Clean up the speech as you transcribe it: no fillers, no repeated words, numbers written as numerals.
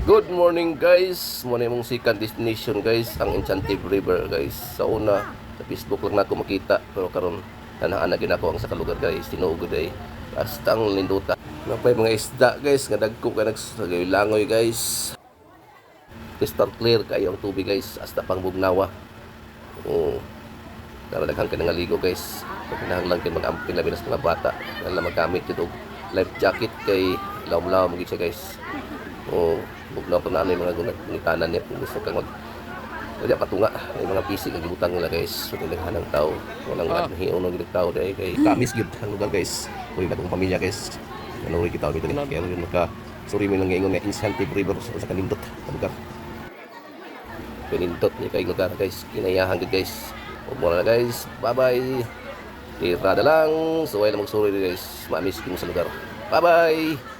Good morning guys. Muna mong second destination guys, ang Enchanted River guys. Sa una, sa Facebook lang na ako makita, pero karon nanaan na ginako ang sa kalugar guys. Tinuod ay hasta ang linduta. Napay mga isda guys, nga dagko ka nagsagay langoy guys. Crystal clear kayo ang tubig guys, hasta pang bugnawa. Oh. Tara daghang ka nangaligo guys. Kinahanglan kay mag-amping labi na sa mga bata. Wala magamit ito life jacket kay laom-laom gid siya guys. Oh, bugnaw pa na yung mga gunitanan niya kung gusto kang mag wala patunga may mga pisig ang gibutang nila guys. So tinaghan ng tao, walang hiyon ng tao dai kay kamis gyud ang lugar guys. Kuy natong pamilya guys. Manuri kita dito ni kaya yun maka sorry mi lang ingon nga Enchanted River sa kanindot ang lugar. Kanindot ni kay lugar guys. Kinayahan gud guys. Ug na guys. Bye-bye. Tira na lang. So, wala magsuri guys. Mamiss ko sa lugar. Bye-bye!